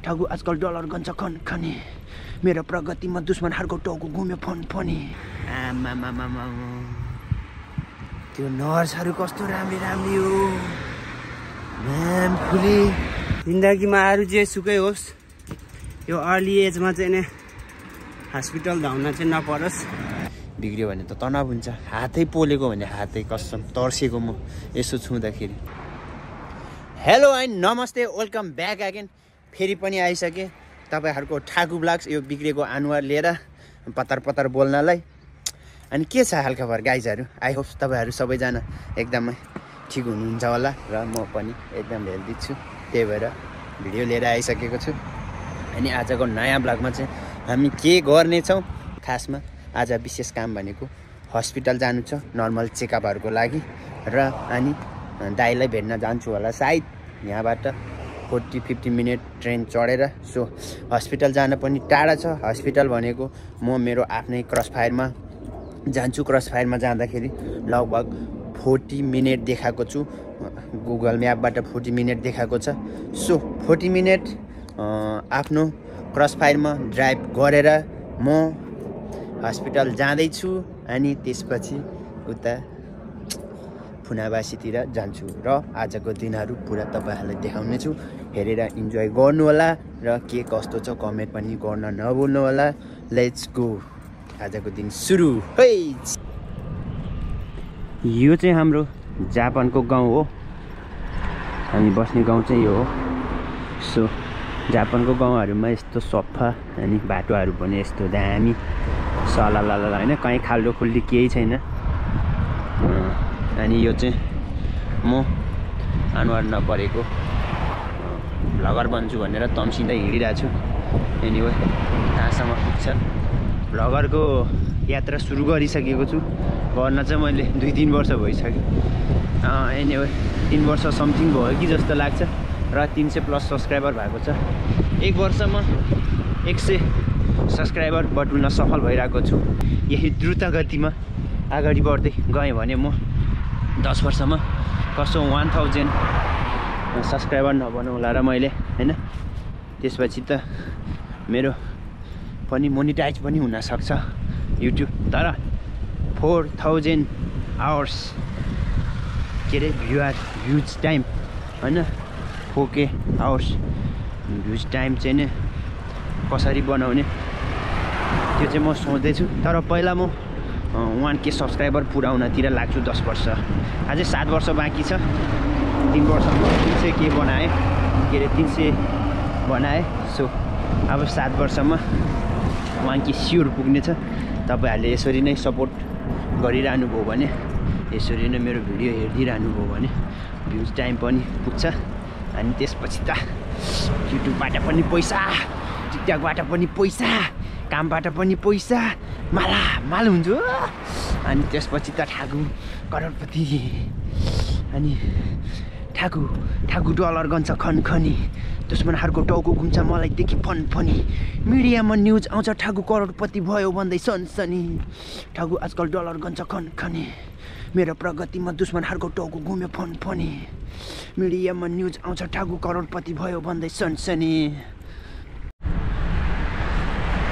ठागु आजकल डलर गन्छ खनी मेरो प्रगतिमा दुश्मनहरुको टाउको घुम्यो फनी आमामामामा त्यो नर्सहरु कस्तो राम्री हो म्याम फुली जिन्दगीमा अरु जे सुकै होस् यो अर्ली एजमा चाहिँ नि हस्पिटल धाउन चाहिँ नपरोस् बिग्रियो भने त तनाव हुन्छ हातै पोलेको भने हातै कसम तर्सेको म यसो छुँदाखेरि हेलो एन्ड नमस्ते वेलकम ब्याक अगेन फेरि पनि आइसके तपाईहरुको ठाकु ब्लग्स यो बिग्रेको अनुहार लिएर पतर बोल्नलाई अनि के छ हालखबर गाइजहरु आई होप तपाईहरु सबैजना एकदमै ठीक हुनुहुन्छ होला र म पनि एकदम हेल्दी छु त्यही भएर भिडियो लिएर आइसकेको छु अनि आजको नयाँ ब्लगमा चाहिँ हामी के गर्ने छौं खासमा आज विशेष काम भनेको हस्पिटल जानु छ नर्मल चेकअपहरुको लागि र अनि दाइलाई भेट्न जान्छु होला सायद यहाँबाट 40-50 मिनेट ट्रेन चढेर सो हस्पिटल जान पनि टाढा छ हस्पिटल भनेको म मेरो आफ्नै क्रसफायरमा जान्छु क्रसफायरमा जाँदाखेरि लगभग 40 मिनेट देखाएको छु गुगल म्यापबाट 40 मिनेट देखाएको छ सो 40 मिनेट आफ्नो क्रसफायरमा ड्राइभ गरेर म हस्पिटल जाँदै छु अनि त्यसपछि उता फुनाबासीतिर जान्छु र आजको दिनहरु पुरा तपाईहरुलाई देखाउने छु हेरेर इन्जोय गर्नु होला र के कस्तो छ कमेन्ट पनि गर्न नभुल्नु होला लेट्स गो आजको दिन सुरु है यो चाहिँ हाम्रो जापानको गाउँ हो हामी बस्ने गाउँ चाहिँ यो हो सो जापानको गाउँहरुमा यस्तो सफा अनि बाटोहरु पनि यस्तो दामी सलालाला हैन कहीं खाल्डो खुल्डी केही छैन अनि यो चाहिँ म अनुहार नपरेको भ्लगर बन्छु भनेर तम्सिँदै हिँडिरहेको छु एनीवे कहाँसम्म पुग्छ भ्लगरको यात्रा सुरु गरिसकेको छु गर्न चाहिँ मैले 2-3 वर्ष भइसक्यो एनीवे 3 वर्ष समथिङ भयो कि जस्तो लाग्छ र 300 प्लस सब्स्क्राइबर भएको छ 1 वर्षमा 100 सब्स्क्राइबर बटुल्न सफल भइरहेको छु यही द्रुत गतिमा अगाडि बढ्दै गएँ भने म 10 वर्षमा कसो 1000 सब्स्क्राइबर नबनाउला र मैले हैन त्यसपछि त मेरो पनि मोनेटाइज पनि हुन सक्छ युट्युब तर 4000 आवर्स के रे भ्युज टाइम हैन 4K आवर्स भ्युज टाइम चाहिँ नि कसरी बनाउने त्यो चाहिँ म सोच्दै छु तर पहिला म 1K सब्स्क्राइबर पुराउनतिर लाग्छु 10 वर्ष अझै 7 वर्ष बाँकी छ 3 वर्षमा 300K बनाए के रे 300 बनाए सो अब 7 वर्षमा 1K स्योर पुग्ने छ तपाईहरुले यसरी नै सपोर्ट गरिरहनु भयो भने यसरी नै मेरो भिडियो हेर्दिरहनु भयो भने भ्युज टाइम पनि पुग्छ अनि त्यसपछि त युट्युबबाट पनि पैसा टिकटकबाट पनि पैसा कामबाट पनि पैसा माल हुन्छु अनि त्यसपछि त ठाकु करोडपति अनि ठाकु डलर गन्छ खनी दुश्मनहरुको टाउको घुम्छ मलाई देखि फनी मिडियामा न्यूज आउँछ ठाकु करोडपति भयो भन्दै सनसनी ठाकु आजकल डलर गन्छ खनी मेरो प्रगतिमा दुश्मनहरुको टाउको घुम्यो फनी मिडियामा न्यूज आउँछ ठाकु करोडपति भयो भन्दै सनसनी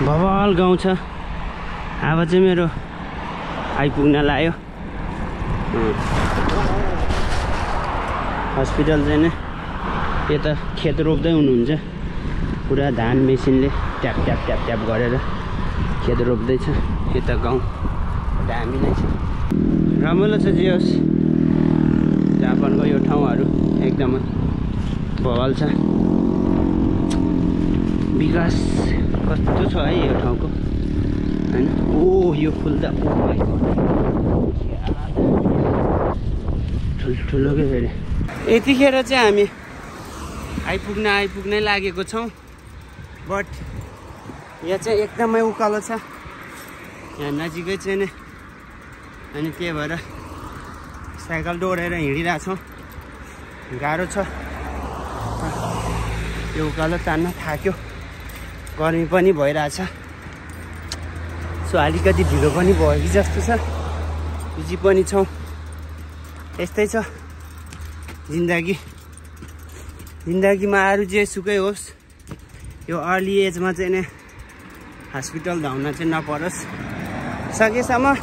भवाल गाउँ छ अब चाहिँ मेरो आइपुग्न लाग्यो हस्पिटल चाहिँ नि यता खेत रोप्दै हुनुहुन्छ पुरा धान मेसिनले ट्याप गरेर खेत रोप्दैछ यता गाउँ दामी नै छ रमाइलो छ जे होस् जापानको यो ठाउँहरू एकदमै भवाल छ विकास कस्तो छ है यो ठाउँको हैन ओ यो फुल त ओ माइ गॉड ठुलो के फेरि यतिखेर चाहिँ हामी आइपुग्नै लागेको छौं बट यहाँ चाहिँ एकदमै उकालो छ यहाँ नजिकै चाहिँ नि अनि त्यही भएर साइकल दौडेर हिँडिरहेको छौं गाह्रो छ यो उकालो तान्न थाक्यो गर्मी पनि भइरहेछ सो अलिकति ढिलो पनि भयो कि जस्तो छ बिजी पनि छौं यस्तै छ जिन्दगीमा अरु जे सुकै होस् यो अर्ली एजमा चाहिँ नि हस्पिटल धाउन चाहिँ नपरोस्, सकेसम्म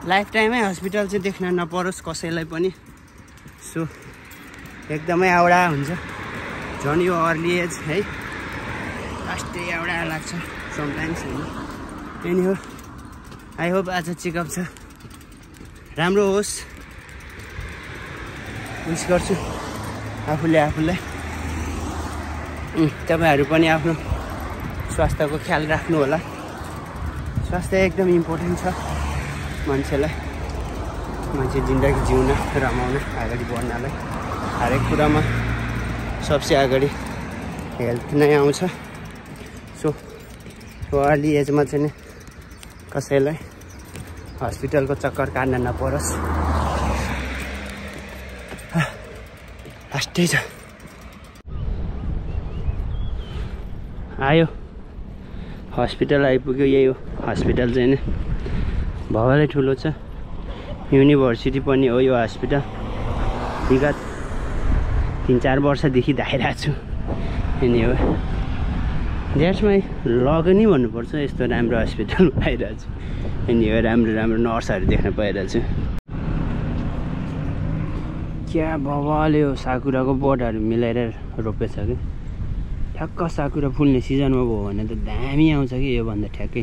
लाइफ टाइममै हस्पिटल चाहिँ देख्न नपरोस् कसैलाई पनि। सो एकदमै आवडा हुन्छ झन् यो अर्ली एज है, फर्स्टै आवडा लाग्छ समटाइम्स होइन। एनी हो, आई होप आज चेकअप छ राम्रो होस्, विश गर्छु आफूलाई। तपाईँहरू पनि आफ्नो स्वास्थ्यको ख्याल राख्नु होला। स्वास्थ्य एकदम इम्पोर्टेन्ट छ मान्छेलाई, मान्छे जिन्दगी जिउन, रमाउन, अगाडि बढ्नलाई। हरेक कुरामा सबसे अगाडि हेल्थ नै आउँछ। सो अर्ली एजमा चाहिँ नि कसैलाई हस्पिटलको चक्कर काट्न नपरोस्। फर्स्टै छ आयो, हस्पिटल आइपुग्यो। यही हो हस्पिटल चाहिँ नि, भवालै ठुलो छ, युनिभर्सिटी पनि हो यो हस्पिटल। विगत 3-4 वर्षदेखि धाइरहेको छु। अनि हो द्याट्स माई लग नै भन्नुपर्छ, यस्तो राम्रो हस्पिटल पाइरहेको छु। अनि हो राम्रो राम्रो नर्सहरू देख्न पाइरहेको छु। क्या बवाले हो, साकुराको बोटहरू मिलाएर रोपेछ कि। ठ्याक्क साकुरा फुल्ने सिजनमा भयो भने त दामी आउँछ कि, योभन्दा ठ्याक्कै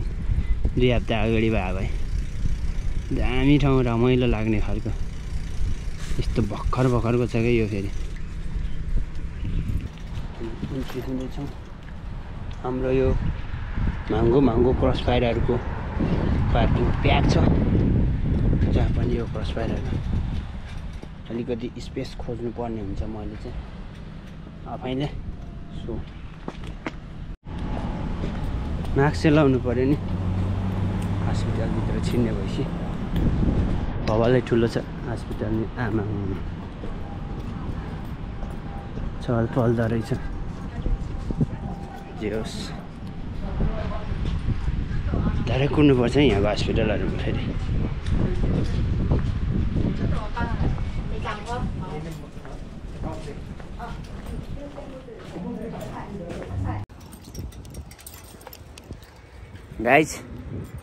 2 हप्ता अगाडि भयो भाइ। दामी ठाउँ रमाइलो लाग्ने खालको, यस्तो भर्खरको छ क्या यो। फेरि सुन्दैछौँ हाम्रो यो महँगो क्रस फायरहरूको पार्किङ प्याक छ, जहाँ पनि यो क्रस फायरहरू अलिकति स्पेस खोज्नु पर्ने हुन्छ मैले चाहिँ आफैले। सो मास्क चाहिँ लाउनु पऱ्यो नि हस्पिटलभित्र छिर्ने भएपछि। भवालै ठुलो छ हस्पिटल नि, आमा चल पल्दो रहेछ। जे होस् धेरै कुर्नुपर्छ यहाँको हस्पिटलहरूमा। फेरि गाइज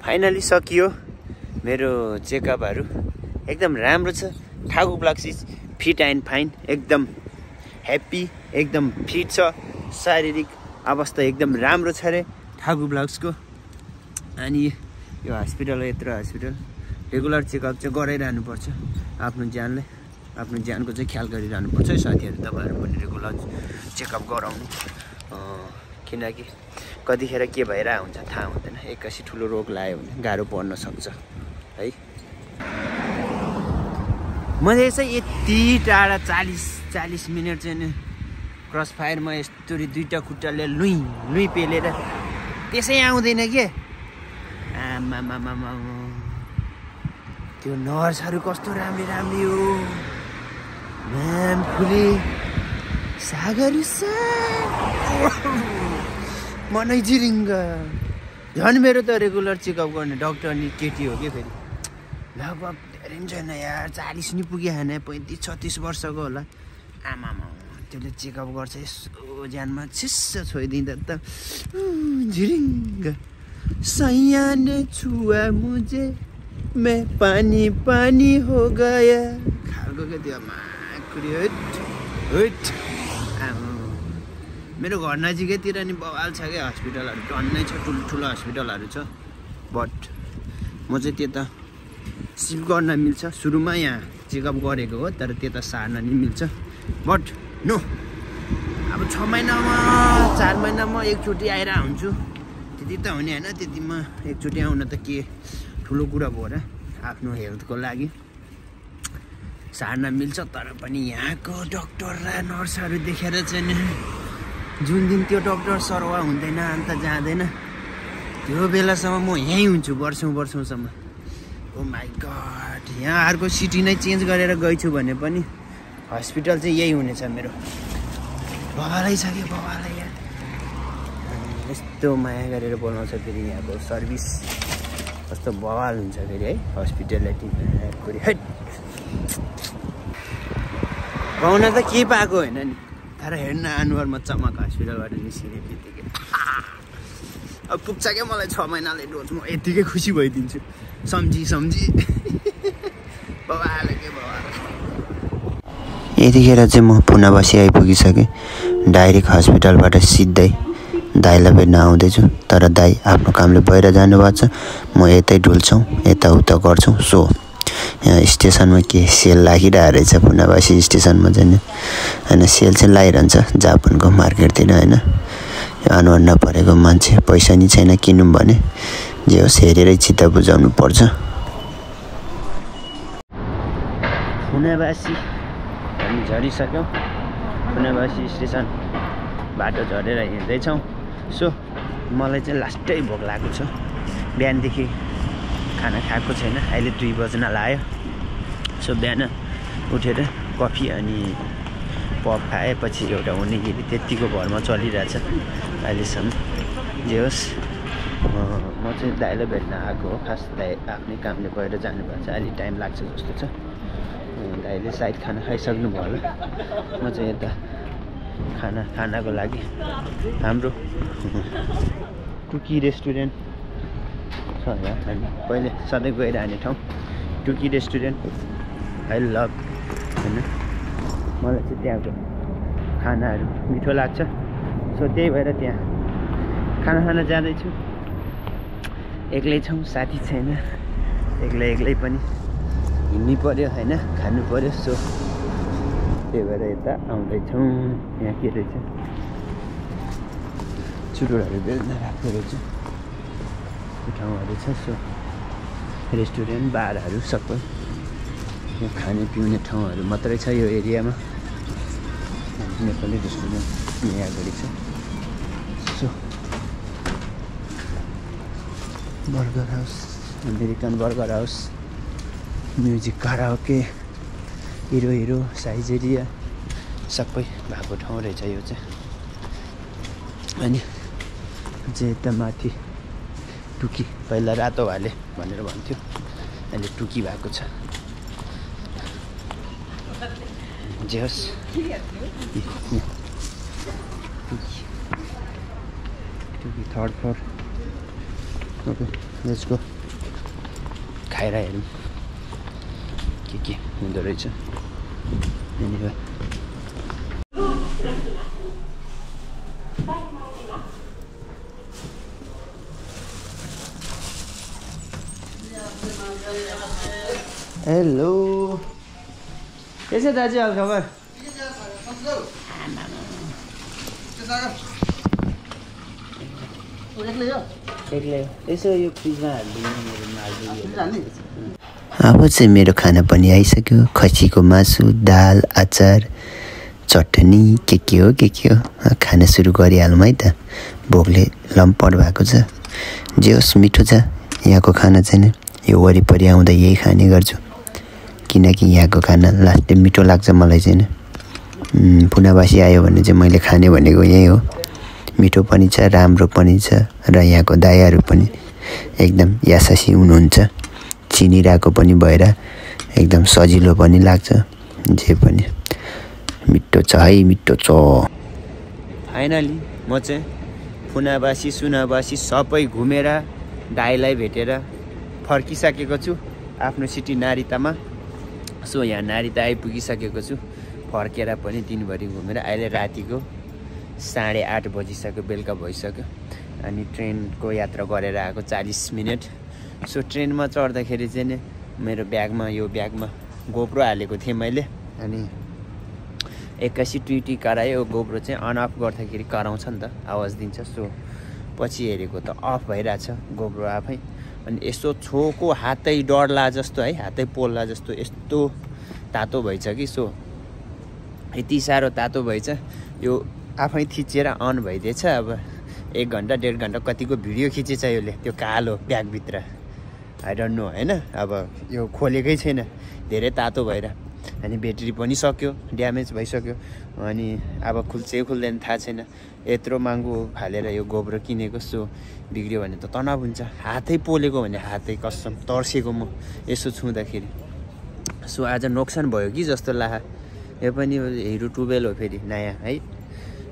फाइनली सकियो मेरो चेकअपहरू, एकदम राम्रो छ। ठाकु blocks is fit and fine, एकदम ह्याप्पी, एकदम फिट छ। शारीरिक अवस्था एकदम राम्रो छ अरे ठाकु ब्लक्सको। अनि यो हस्पिटल हो, यत्रो हस्पिटल रेगुलर चेकअप चाहिँ गराइरहनुपर्छ आफ्नो ज्यानलाई, आफ्नो ज्यानको चाहिँ ख्याल गरिरहनुपर्छ है साथीहरू। तपाईँहरू पनि रेगुलर चेकअप गराउनु, किनकि कतिखेर के भइरहेको हुन्छ थाहा हुँदैन। एक्कासी ठुलो रोग लाग्यो भने गाह्रो पर्न सक्छ है। मैले चाहिँ यति टाढा 40 मिनट चाहिँ नि क्रस फायरमा यस्तोरी 2टा खुट्टाले लुई पेलेर त्यसै आउँदैन के। आमामामा त्यो नर्सहरू कस्तो राम्री हो, म्याम फुले सागर मनै जिरिङ्ग। झन् मेरो त रेगुलर चेकअप गर्ने डक्टर नि केटी हो कि, फेरि लगभग धेरै पनि छैन यार, 40 नि पुगिहान, 35-36 वर्षको होला। आमामा त्यसले चेकअप गर्छ यसो ज्यानमा छिस्स छोइदिँदा त झिरिङ्ग। सैया ने छुआ मुझे मैं पानी हो गया खालको क्या त्यो माकुरी। मेरो घर नजिकैतिर नि बवाल छ क्या हस्पिटलहरू, टन्नै छ, ठुलो हस्पिटलहरू छ। बट म चाहिँ त्यता सिफ्ट गर्न मिल्छ। सुरुमा यहाँ चेकअप गरेको हो, तर त्यता सार्न नि मिल्छ। बट नो, अब 6 महिनामा 4 महिनामा एकचोटि आएर हुन्छु, त्यति त हुने होइन। त्यतिमा एकचोटि आउन त के ठुलो कुरा भयो र, आफ्नो हेल्थको लागि सार्न मिल्छ। तर पनि यहाँको डक्टर र नर्सहरू देखेर चाहिँ जुन दिन त्यो डक्टर सर्वा हुँदैन, अन्त जाँदैन, त्यो बेलासम्म म यहीँ हुन्छु वर्षौँसम्म। ओ माई गड, यहाँ अर्को सिटी नै चेन्ज गरेर गएछु भने पनि हस्पिटल चाहिँ यही हुनेछ मेरो। बवालै छ कि बवालै यार, यस्तो माया गरेर बोलाउँछ फेरि यहाँको सर्भिस, कस्तो बवाल हुन्छ फेरि है हस्पिटलिटी। गाउन त केही पाएको होइन नि, तर हेर्न अनुहार म चमक हस्पिटलबाट निस्किने बित्तिकै अब पुग्छ क्या मलाई 6 महिनाले डोज म यतिकै खुसी भइदिन्छु सम्झी बाबाले के बाबा यतिखेर चाहिँ म पुनावासी आइपुगिसकेँ डाइरेक्ट हस्पिटलबाट सिधै दाइलाई भेट्न आउँदैछु तर दाइ आफ्नो कामले बाहिर जानुभएको छ म यतै डुल्छौँ यताउता गर्छौँ सो यहाँ स्टेसनमा के सेल लागिरहेको रहेछ पुनावासी स्टेसनमा चाहिँ होइन सेल चाहिँ लागिरहन्छ जापानको मार्केटतिर होइन यो अनुहार नपरेको मान्छे पैसा नि छैन किनौँ भने जे होस् हेरेरै चित्त बुझाउनु पर्छ पुनावासी हामी झरिसक्यौँ पुनावासी स्टेसन बाटो झरेर हिँड्दैछौँ सो मलाई चाहिँ लास्टै भोक लागेको छ बिहानदेखि खाना खाएको छैन अहिले 2 बज्न लाग्यो सो बिहान उठेर कफी अनि पप खाएपछि एउटा हुनेगिरी त्यतिको भरमा चलिरहेछ अहिलेसम्म जे होस् म चाहिँ दाइलाई भेट्न आएको हो खास दाइ आफ्नै कामले बाहिर जानुभएको छ अलि टाइम लाग्छ जस्तो छ दाइले सायद खाना खाइसक्नु भयो होला म चाहिँ यता खानाको लागि हाम्रो टुकी रेस्टुरेन्ट छ यहाँ हामी पहिले सधैँ गइरहने ठाउँ टुकी रेस्टुरेन्ट आई लभ होइन मलाई चाहिँ त्यहाँको खानाहरू मिठो लाग्छ सो त्यही भएर त्यहाँ खाना जाँदैछु एक्लै छौँ साथी छैन एक्लै पनि हिँड्नु पऱ्यो होइन खानु पऱ्यो सो त्यही भएर यता आउँदैछौँ यहाँ के रहेछ चुरोटहरू बेच्न राखेको रहेछ त्यो ठाउँहरू छ सो रेस्टुरेन्ट बारहरू सबै यहाँ खाने पिउने ठाउँहरू मात्रै छ यो एरियामा नेपाली रेस्टुरेन्ट यहाँ अगाडि छ सो burger house American burger house music karaoke Hiro Saizeriya सबै भएको ठाउँ रहेछ यो चाहिँ अनि चाहिँ यता माथि टुकी पहिला रातो भाले भनेर भन्थ्यो अहिले टुकी भएको छ जे होस् टुकी 3rd floor okay let's go खाएर हेरौँ के हुँदो रहेछ एनिवे हेलो के छ दाजु हाल खबर यसो यो फ्रिजमा अब चाहिँ मेरो खाना पनि आइसक्यो खसीको मासु दाल अचार चटनी के हो खाना सुरु गरिहालौँ है त भोकले लम्पट भएको छ जे होस् मिठो छ यहाँको खाना चाहिँ यो वरिपरि आउँदा यही खाने गर्छु किनकि यहाँको खाना लास्टै मिठो लाग्छ मलाई चाहिँ पुनावासी आयो भने चाहिँ मैले खाने भनेको यही हो मिठो पनि छ राम्रो पनि छ र यहाँको दायाहरू पनि एकदम यासासी हुनुहुन्छ चिनिरहेको पनि भएर एकदम सजिलो पनि लाग्छ जे पनि मिठो छ है मिठो छ फाइनली म चाहिँ पुनावासी सुनावासी सबै घुमेर दाइलाई भेटेर फर्किसकेको छु आफ्नो सिटी नारितामा सो यहाँ नारिता आइपुगिसकेको छु फर्केर पनि दिनभरि घुमेर अहिले रातिको 8:30 बजिसक्यो बेलुका भइसक्यो अनि ट्रेनको यात्रा गरेर आएको 40 मिनट सो ट्रेनमा चढ्दाखेरि चाहिँ नि मेरो ब्यागमा गोप्रो हालेको थिएँ मैले अनि 81 ट्विटी करायो यो गोप्रो चाहिँ अन अफ गर्दाखेरि कराउँछ नि त आवाज दिन्छ सो पछि हेरेको त अफ भइरहेछ गोप्रो आफै अनि यस्तो छोको हातै डढ्ला जस्तो है हातै पोल्ला जस्तो यस्तो तातो भइछ कि सो यति साह्रो तातो भइछ यो आफै थिचेर अन भइदिएछ अब 1 घन्टा 1.5 घन्टा कतिको भिडियो खिचेछ यसले त्यो कालो ब्यागभित्र आई डोन्ट नो होइन अब यो खोलेकै छैन धेरै तातो भएर अनि ब्याट्री पनि सक्यो ड्यामेज भइसक्यो अनि अब खुल्छ खुल्दैन थाहा छैन यत्रो महँगो हालेर यो गोब्रो किनेको सो बिग्रियो भने त तनाव हुन्छ हातै पोलेको भने हातै कसम तर्सेको म यसो छुँदाखेरि सो आज नोक्सान भयो कि जस्तो लाग्यो यो पनि हिरो 12 हो फेरि नयाँ है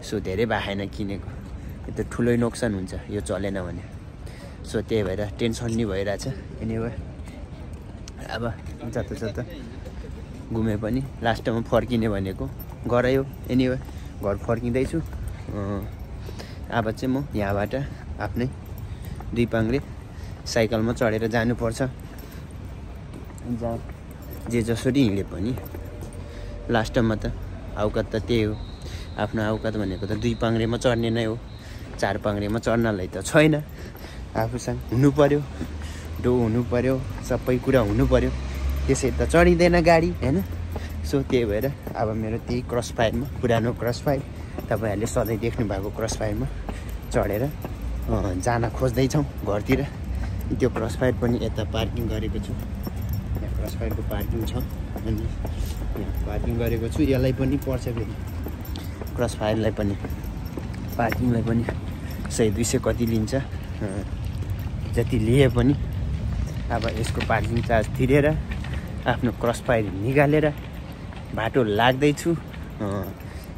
सो धेरै बाखेन किनेको, यो त ठुलै नोक्सान हुन्छ यो चलेन भने। सो त्यही भएर टेन्सन नि भइरहेछ। एनिवे अब जता घुमे पनि लास्टमा फर्किने भनेको गरायो। एनिवे घर फर्किँदैछु। अब चाहिँ म यहाँबाट आफ्नै 2 पाङ्ग्रे साइकलमा चढेर जानुपर्छ। जे जसरी हिँडे पनि लास्टमा त औकात त त्यही हो। आफ्नो औकात भनेको त 2 पाङ्ग्रेमा चढ्ने नै हो। 4 पाङ्ग्रेमा चढ्नलाई त छैन। आफूसँग हुनु पर्यो, डो हुनु पर्यो, सबै कुरा हुनु पर्यो, त्यसै त चढिँदैन गाडी हैन। सो त्यही भएर अब मेरो त्यही क्रस फायरमा, पुरानो क्रस फायर, तपाईँहरूले सधैँ देख्नु भएको क्रस फायरमा चढेर जान खोज्दैछौँ घरतिर। त्यो क्रस फायर पनि यता पार्किङ गरेको छु। यहाँ क्रस फायरको पार्किङ छ अनि यहाँ पार्किङ गरेको छु। यसलाई पनि पर्छ फेरि क्रस फायरलाई पनि, पार्किङलाई पनि 100-200 कति लिन्छ। जति लिए पनि अब यसको पार्किङ चार्ज तिरेर आफ्नो क्रस फायर निकालेर बाटो लाग्दैछु।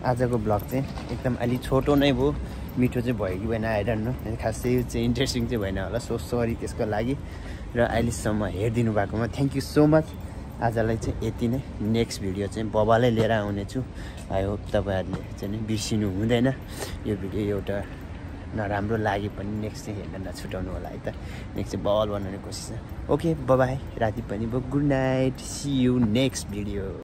आजको ब्लग चाहिँ एकदम अलि छोटो नै भयो। मिठो चाहिँ भयो कि भएन आई डोन्ट नो। खासै यो चाहिँ इन्ट्रेस्टिङ चाहिँ भएन होला, सो सरी त्यसको लागि। र अहिलेसम्म हेरिदिनु भएकोमा थ्याङ्क यू सो मच। आजलाई चाहिँ यति नै। नेक्स्ट भिडियो चाहिँ बबालै लिएर आउनेछु। आई होप तपाईँहरूले चाहिँ बिर्सिनु हुँदैन। यो भिडियो एउटा नराम्रो लागे पनि नेक्स्ट चाहिँ हेर्न नछुटाउनु होला है त। नेक्स्ट चाहिँ बल बनाउने कोसिस छ। ओके बाई, राति पनि भयो। Good night, see you next video.